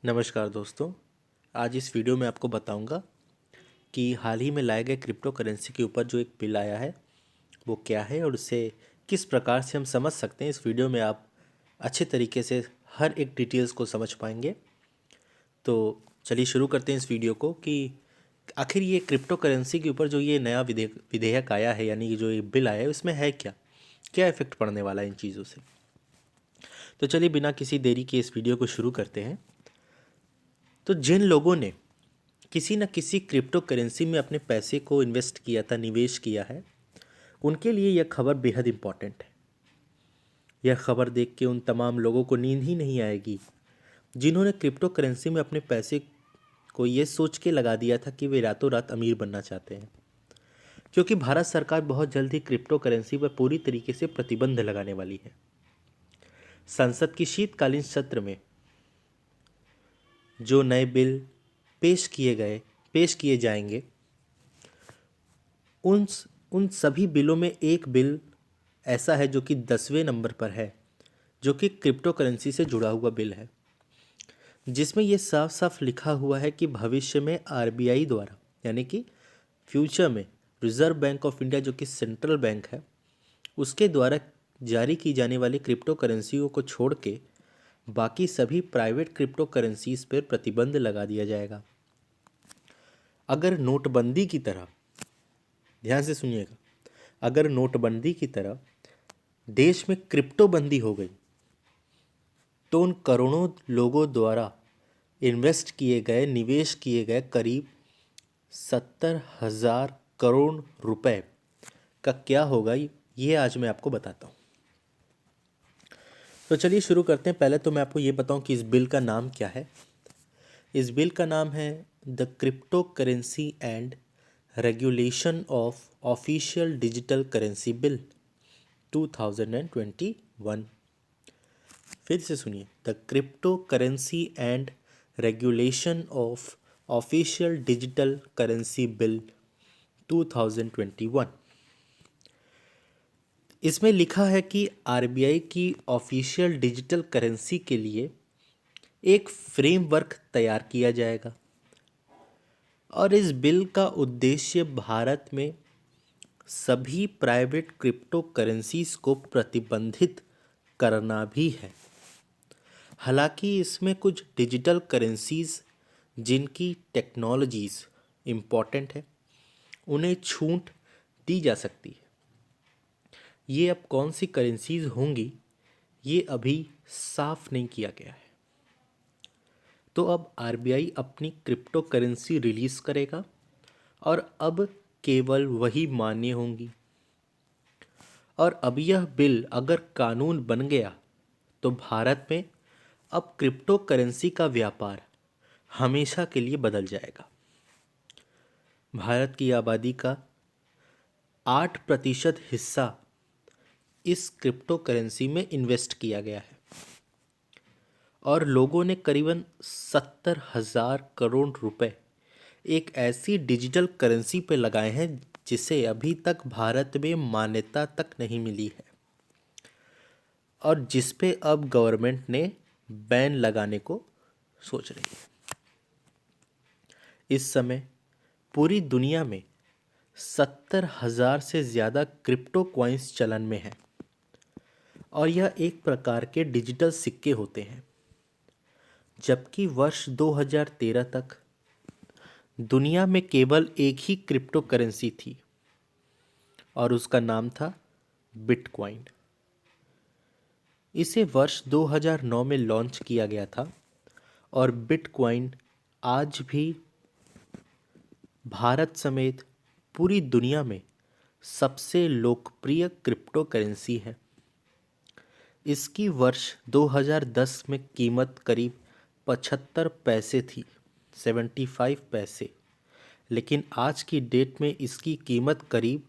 नमस्कार दोस्तों। आज इस वीडियो में आपको बताऊंगा कि हाल ही में लाए गए क्रिप्टो करेंसी के ऊपर जो एक बिल आया है वो क्या है और उसे किस प्रकार से हम समझ सकते हैं। इस वीडियो में आप अच्छे तरीके से हर एक डिटेल्स को समझ पाएंगे। तो चलिए शुरू करते हैं इस वीडियो को कि आखिर ये क्रिप्टो करेंसी के ऊपर जो ये नया विधेयक आया है, यानी कि जो ये बिल आया है, उसमें है क्या क्या इफेक्ट पड़ने वाला है इन चीज़ों से। तो चलिए बिना किसी देरी के इस वीडियो को शुरू करते हैं। तो जिन लोगों ने किसी न किसी क्रिप्टो करेंसी में अपने पैसे को इन्वेस्ट किया था, निवेश किया है, उनके लिए यह खबर बेहद इम्पॉर्टेंट है। यह खबर देख के उन तमाम लोगों को नींद ही नहीं आएगी जिन्होंने क्रिप्टो करेंसी में अपने पैसे को ये सोच के लगा दिया था कि वे रातों रात अमीर बनना चाहते हैं। क्योंकि भारत सरकार बहुत जल्द ही क्रिप्टो करेंसी पर पूरी तरीके से प्रतिबंध लगाने वाली है। संसद की शीतकालीन सत्र में जो नए बिल पेश किए जाएंगे, उन उन सभी बिलों में एक बिल ऐसा है जो कि 10वें नंबर पर है, जो कि क्रिप्टो करेंसी से जुड़ा हुआ बिल है, जिसमें ये साफ साफ लिखा हुआ है कि भविष्य में आरबीआई द्वारा, यानी कि फ्यूचर में रिजर्व बैंक ऑफ इंडिया जो कि सेंट्रल बैंक है, उसके द्वारा जारी की जाने वाली क्रिप्टो करेंसियों को छोड़ के बाकी सभी प्राइवेट क्रिप्टो करेंसीज पर प्रतिबंध लगा दिया जाएगा। अगर नोटबंदी की तरह, ध्यान से सुनिएगा, अगर नोटबंदी की तरह देश में क्रिप्टो बंदी हो गई तो उन करोड़ों लोगों द्वारा निवेश किए गए करीब 70,000 करोड़ रुपए का क्या होगा, ये आज मैं आपको बताता हूँ। तो चलिए शुरू करते हैं। पहले तो मैं आपको ये बताऊं कि इस बिल का नाम क्या है। इस बिल का नाम है the crypto currency and regulation of official digital currency bill 2021। फिर से सुनिए, the crypto currency and regulation of official digital currency bill 2021। इसमें लिखा है कि आरबीआई की ऑफिशियल डिजिटल करेंसी के लिए एक फ्रेमवर्क तैयार किया जाएगा और इस बिल का उद्देश्य भारत में सभी प्राइवेट क्रिप्टो करेंसीज को प्रतिबंधित करना भी है। हालांकि इसमें कुछ डिजिटल करेंसीज जिनकी टेक्नोलॉजीज इम्पॉर्टेंट है, उन्हें छूट दी जा सकती है। ये अब कौन सी करेंसीज होंगी ये अभी साफ नहीं किया गया है। तो अब आरबीआई अपनी क्रिप्टो करेंसी रिलीज करेगा और अब केवल वही मान्य होंगी। और अब यह बिल अगर कानून बन गया तो भारत में अब क्रिप्टो करेंसी का व्यापार हमेशा के लिए बदल जाएगा। भारत की आबादी का 8% हिस्सा इस क्रिप्टो करेंसी में इन्वेस्ट किया गया है और लोगों ने करीबन 70,000 करोड़ रुपए एक ऐसी डिजिटल करेंसी पे लगाए हैं जिसे अभी तक भारत में मान्यता तक नहीं मिली है और जिस पे अब गवर्नमेंट ने बैन लगाने को सोच रही है। इस समय पूरी दुनिया में 70,000 से ज़्यादा क्रिप्टो कॉइन्स चलन में हैं और यह एक प्रकार के डिजिटल सिक्के होते हैं। जबकि वर्ष 2013 तक दुनिया में केवल एक ही क्रिप्टो करेंसी थी और उसका नाम था बिटकॉइन। इसे वर्ष 2009 में लॉन्च किया गया था और बिटकॉइन आज भी भारत समेत पूरी दुनिया में सबसे लोकप्रिय क्रिप्टो करेंसी है। इसकी वर्ष 2010 में कीमत करीब 75 पैसे थी, 75 पैसे, लेकिन आज की डेट में इसकी कीमत करीब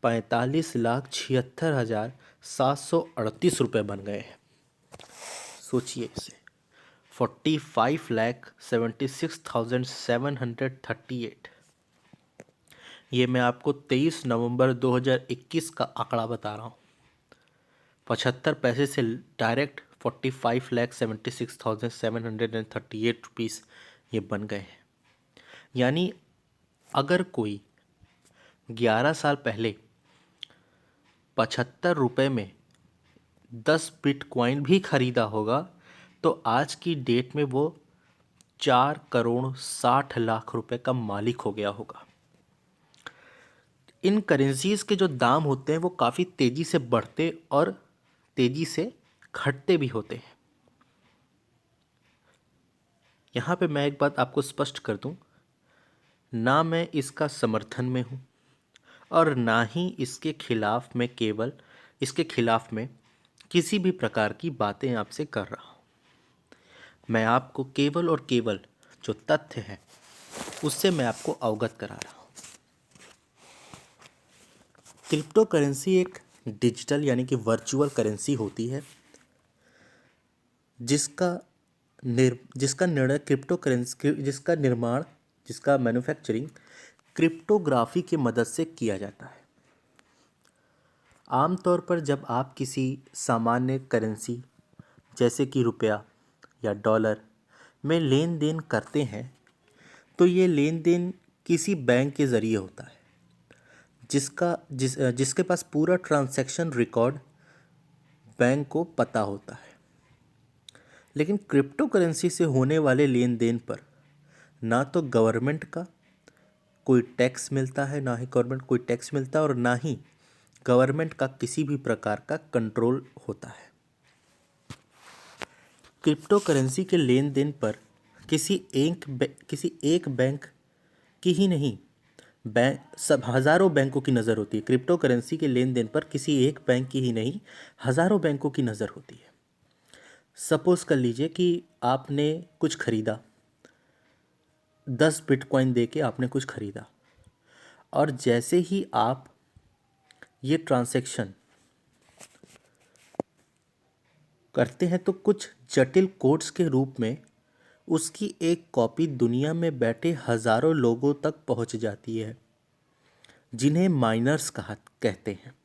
45,76,738 रुपये बन गए हैं। सोचिए इसे, 45,76,738। ये मैं आपको 23 नवंबर 2021 का आंकड़ा बता रहा हूँ। 75 पैसे से डायरेक्ट ₹45,76,738 ये बन गए हैं। यानी अगर कोई 11 साल पहले 75 रुपये में 10 बिटकॉइन भी खरीदा होगा तो आज की डेट में वो 4,60,00,000 रुपए का मालिक हो गया होगा। इन करेंसीज के जो दाम होते हैं वो काफ़ी तेज़ी से बढ़ते और तेज़ी से घटते भी होते हैं। यहाँ पे मैं एक बात आपको स्पष्ट कर दूं, ना मैं इसका समर्थन में हूँ और ना ही इसके खिलाफ में किसी भी प्रकार की बातें आपसे कर रहा हूँ। मैं आपको केवल और केवल जो तथ्य है उससे मैं आपको अवगत करा रहा हूँ। क्रिप्टो करेंसी एक डिजिटल यानी कि वर्चुअल करेंसी होती है जिसका निर्माण जिसका मैन्युफैक्चरिंग क्रिप्टोग्राफी की मदद से किया जाता है। आमतौर पर जब आप किसी सामान्य करेंसी जैसे कि रुपया या डॉलर में लेन देन करते हैं तो ये लेन देन किसी बैंक के ज़रिए होता है जिसके पास पूरा ट्रांजैक्शन रिकॉर्ड बैंक को पता होता है। लेकिन क्रिप्टो करेंसी से होने वाले लेन देन पर ना तो गवर्नमेंट का कोई टैक्स मिलता है, ना ही गवर्नमेंट कोई टैक्स मिलता है और ना ही गवर्नमेंट का किसी भी प्रकार का कंट्रोल होता है। क्रिप्टो करेंसी के लेन देन पर किसी एक बैंक की ही नहीं सब हज़ारों बैंकों की नज़र होती है। क्रिप्टो करेंसी के लेन देन पर किसी एक बैंक की ही नहीं हज़ारों बैंकों की नज़र होती है। सपोज़ कर लीजिए कि आपने कुछ खरीदा, 10 बिटकॉइन दे के आपने कुछ खरीदा और जैसे ही आप ये ट्रांजैक्शन करते हैं तो कुछ जटिल कोड्स के रूप में उसकी एक कॉपी दुनिया में बैठे हज़ारों लोगों तक पहुंच जाती है, जिन्हें माइनर्स कहते हैं।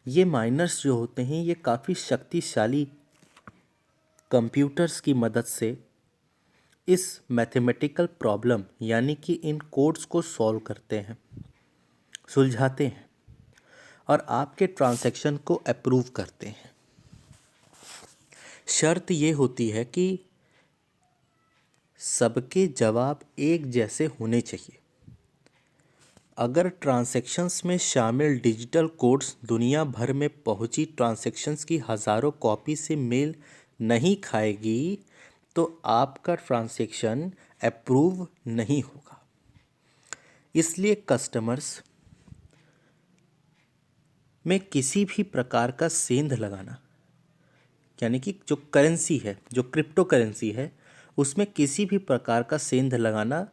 ये माइनर्स जो होते हैं ये काफ़ी शक्तिशाली कंप्यूटर्स की मदद से इस मैथमेटिकल प्रॉब्लम यानी कि इन कोड्स को सॉल्व करते हैं, सुलझाते हैं और आपके ट्रांजैक्शन को अप्रूव करते हैं। शर्त ये होती है कि सबके जवाब एक जैसे होने चाहिए। अगर ट्रांजैक्शंस में शामिल डिजिटल कोड्स दुनिया भर में पहुंची ट्रांजैक्शंस की हज़ारों कॉपी से मेल नहीं खाएगी तो आपका ट्रांजैक्शन अप्रूव नहीं होगा। इसलिए कस्टमर्स में किसी भी प्रकार का सेंध लगाना यानी कि जो करेंसी है, जो क्रिप्टो करेंसी है, उसमें किसी भी प्रकार का सेंध लगाना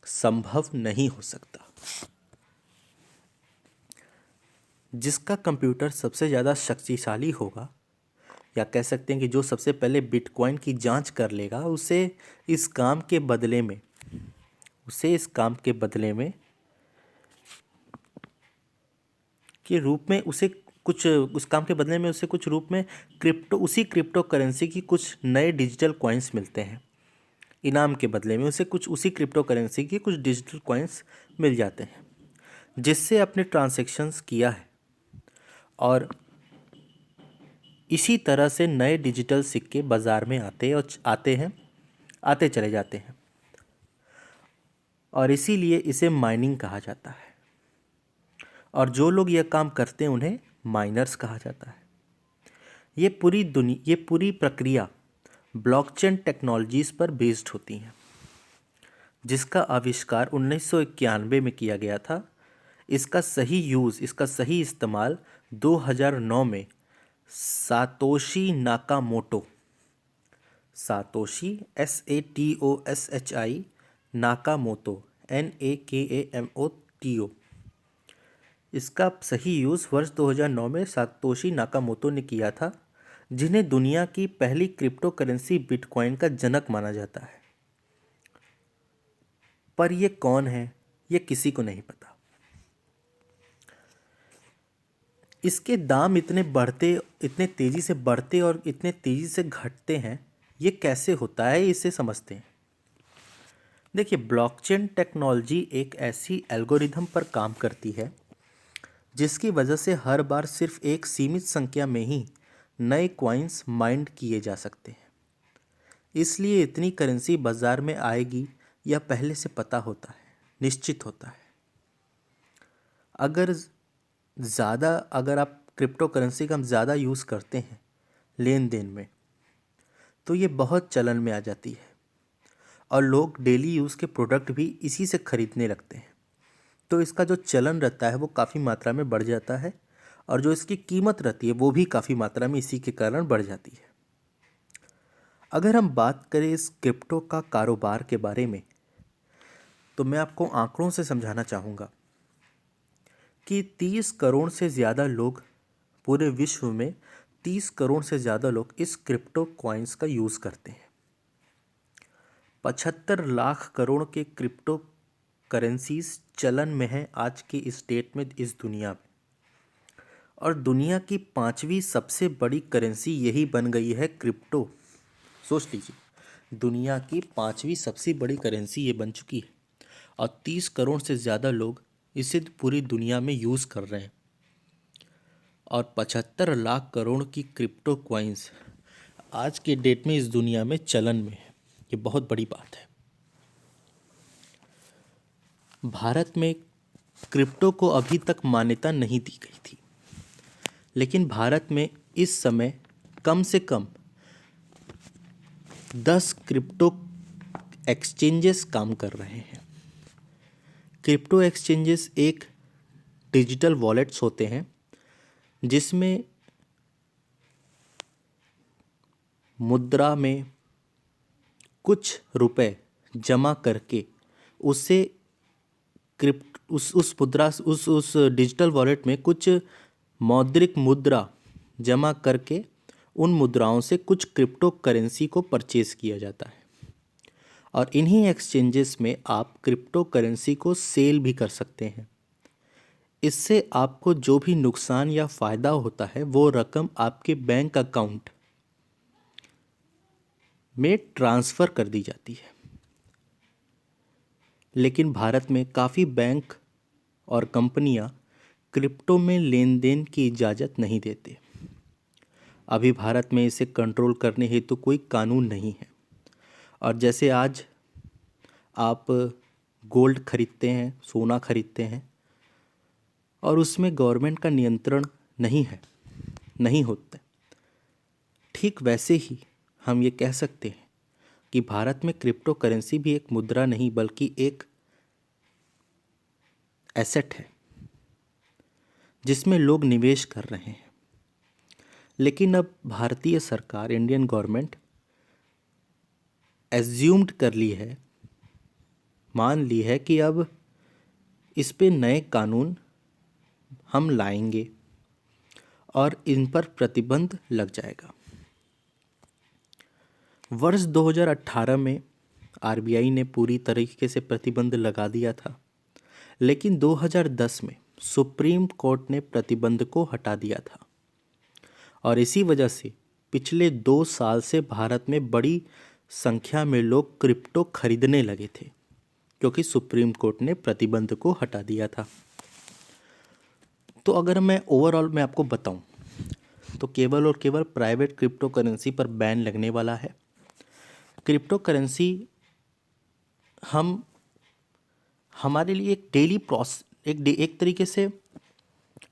संभव नहीं हो सकता। जिसका कंप्यूटर सबसे ज़्यादा शक्तिशाली होगा या कह सकते हैं कि जो सबसे पहले बिटकॉइन की जांच कर लेगा उसे इस काम के बदले में उसे कुछ रूप में क्रिप्टो करेंसी की कुछ नए डिजिटल कॉइन्स मिलते हैं। इनाम के बदले में उसी क्रिप्टो करेंसी की कुछ डिजिटल कॉइन्स मिल जाते हैं जिससे अपने ट्रांजैक्शंस किया है और इसी तरह से नए डिजिटल सिक्के बाज़ार में आते चले जाते हैं और इसीलिए इसे माइनिंग कहा जाता है और जो लोग यह काम करते हैं उन्हें माइनर्स कहा जाता है। ये पूरी प्रक्रिया ब्लॉकचेन टेक्नोलॉजीज़ पर बेस्ड होती हैं जिसका आविष्कार 1991 में किया गया था। इसका सही इस्तेमाल 2009 में सातोशी नाकामोटो NAKAMOTO इसका सही यूज़ वर्ष 2009 में सातोशी नाकामोटो ने किया था, जिन्हें दुनिया की पहली क्रिप्टो करेंसी बिटकॉइन का जनक माना जाता है। पर ये कौन है, ये किसी को नहीं पता। इसके दाम इतने तेज़ी से बढ़ते और इतने तेज़ी से घटते हैं, ये कैसे होता है, इसे समझते हैं। देखिए, ब्लॉकचेन टेक्नोलॉजी एक ऐसी एल्गोरिथम पर काम करती है जिसकी वजह से हर बार सिर्फ एक सीमित संख्या में ही नए कॉइन्स माइंड किए जा सकते हैं। इसलिए इतनी करेंसी बाजार में आएगी यह पहले से पता होता है, निश्चित होता है। अगर आप क्रिप्टो करेंसी का हम ज़्यादा यूज़ करते हैं लेन देन में, तो ये बहुत चलन में आ जाती है और लोग डेली यूज़ के प्रोडक्ट भी इसी से खरीदने लगते हैं। तो इसका जो चलन रहता है वो काफ़ी मात्रा में बढ़ जाता है और जो इसकी कीमत रहती है वो भी काफ़ी मात्रा में इसी के कारण बढ़ जाती है। अगर हम बात करें इस क्रिप्टो का कारोबार के बारे में, तो मैं आपको आंकड़ों से समझाना चाहूँगा कि 30 करोड़ से ज़्यादा लोग, पूरे विश्व में 30 करोड़ से ज़्यादा लोग इस क्रिप्टो कॉइन्स का यूज़ करते हैं। 75 लाख करोड़ के क्रिप्टो करेंसीज चलन में है आज की इस डेट में, इस दुनिया में। और दुनिया की 5वीं सबसे बड़ी करेंसी यही बन गई है क्रिप्टो। सोच लीजिए, दुनिया की 5वीं सबसे बड़ी करेंसी ये बन चुकी है और 30 करोड़ से ज़्यादा लोग इसे पूरी दुनिया में यूज़ कर रहे हैं। और 75 लाख करोड़ की क्रिप्टो कॉइन्स आज के डेट में इस दुनिया में चलन में है। ये बहुत बड़ी बात है। भारत में क्रिप्टो को अभी तक मान्यता नहीं दी गई थी, लेकिन भारत में इस समय कम से कम 10 क्रिप्टो एक्सचेंजेस काम कर रहे हैं। क्रिप्टो एक्सचेंजेस एक डिजिटल वॉलेट्स होते हैं जिसमें मुद्रा में कुछ रुपए जमा करके उससे उस डिजिटल वॉलेट में कुछ मौद्रिक मुद्रा जमा करके उन मुद्राओं से कुछ क्रिप्टो करेंसी को परचेज किया जाता है। और इन्हीं एक्सचेंजेस में आप क्रिप्टो करेंसी को सेल भी कर सकते हैं। इससे आपको जो भी नुकसान या फ़ायदा होता है वो रकम आपके बैंक अकाउंट में ट्रांसफ़र कर दी जाती है। लेकिन भारत में काफ़ी बैंक और कंपनियां क्रिप्टो में लेन देन की इजाज़त नहीं देते। अभी भारत में इसे कंट्रोल करने हेतु कोई कानून नहीं है। और जैसे आज आप गोल्ड खरीदते हैं, सोना खरीदते हैं और उसमें गवर्नमेंट का नियंत्रण नहीं होता, ठीक वैसे ही हम ये कह सकते हैं कि भारत में क्रिप्टो करेंसी भी एक मुद्रा नहीं बल्कि एक एसेट है जिसमें लोग निवेश कर रहे हैं। लेकिन अब भारतीय सरकार, इंडियन गवर्नमेंट एज्यूम्ड कर ली है, मान ली है कि अब इस पे नए कानून हम लाएंगे और इन पर प्रतिबंध लग जाएगा। वर्ष 2018 में आरबीआई ने पूरी तरीके से प्रतिबंध लगा दिया था, लेकिन 2010 में सुप्रीम कोर्ट ने प्रतिबंध को हटा दिया था। और इसी वजह से पिछले 2 साल से भारत में बड़ी संख्या में लोग क्रिप्टो खरीदने लगे थे, क्योंकि सुप्रीम कोर्ट ने प्रतिबंध को हटा दिया था। तो अगर मैं ओवरऑल में आपको बताऊं, तो केवल और केवल प्राइवेट क्रिप्टो करेंसी पर बैन लगने वाला है। क्रिप्टो करेंसी हमारे लिए एक डेली एक तरीके से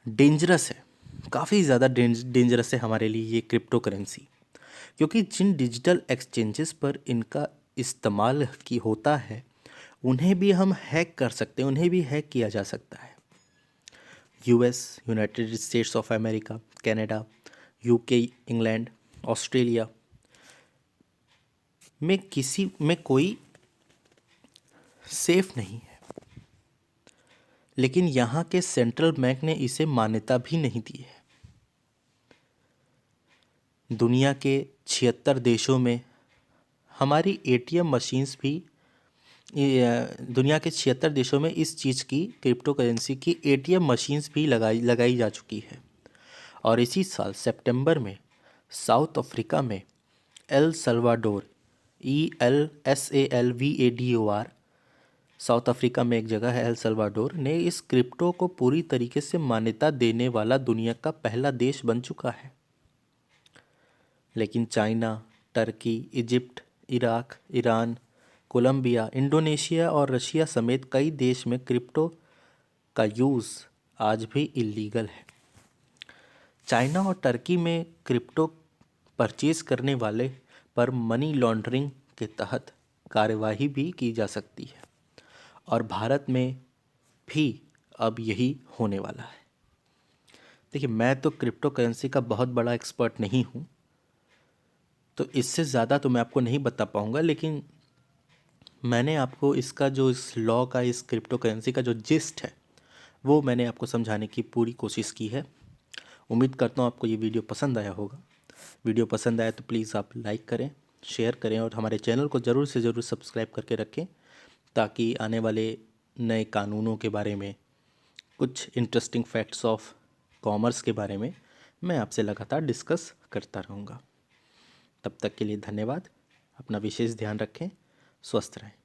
डेंजरस है, काफ़ी ज़्यादा डेंजरस है हमारे लिए ये क्रिप्टो करेंसी, क्योंकि जिन डिजिटल एक्सचेंजेस पर इनका इस्तेमाल की होता है उन्हें भी हम हैक कर सकते हैं, उन्हें भी हैक किया जा सकता है। US, United states of America, Canada, UK, England, Australia में कोई सेफ नहीं है, लेकिन यहाँ के सेंट्रल बैंक ने इसे मान्यता भी नहीं दी है। दुनिया के 76 देशों में हमारी एटीएम मशीन्स भी दुनिया के 76 देशों में इस चीज़ की, क्रिप्टो करेंसी की एटीएम मशीन्स भी लगाई जा चुकी है। और इसी साल सितंबर में साउथ अफ्रीका में El Salvador ELSALVADOR south Africa में एक जगह है एल सल्वाडोर ने इस क्रिप्टो को पूरी तरीके से मान्यता देने वाला दुनिया का पहला देश बन चुका है। लेकिन China, Turkey, Egypt, Iraq, Iran, Colombia, Indonesia और रशिया समेत कई देश में क्रिप्टो का यूज़ आज भी इलीगल है। चाइना और टर्की में क्रिप्टो परचेज करने वाले पर मनी लॉन्ड्रिंग के तहत कार्यवाही भी की जा सकती है और भारत में भी अब यही होने वाला है। देखिए, मैं तो क्रिप्टो करेंसी का बहुत बड़ा एक्सपर्ट नहीं हूँ, तो इससे ज़्यादा तो मैं आपको नहीं बता पाऊँगा, लेकिन मैंने आपको इसका जो इस लॉ का, इस क्रिप्टो करेंसी का जो जिस्ट है वो मैंने आपको समझाने की पूरी कोशिश की है। उम्मीद करता हूँ आपको ये वीडियो पसंद आया होगा। वीडियो पसंद आया तो प्लीज़ आप लाइक करें, शेयर करें और हमारे चैनल को ज़रूर से ज़रूर सब्सक्राइब करके रखें, ताकि आने वाले नए कानूनों के बारे में, कुछ इंटरेस्टिंग फैक्ट्स ऑफ कॉमर्स के बारे में मैं आपसे लगातार डिस्कस करता रहूँगा। तब तक के लिए धन्यवाद। अपना विशेष ध्यान रखें। स्वस्थ रहें।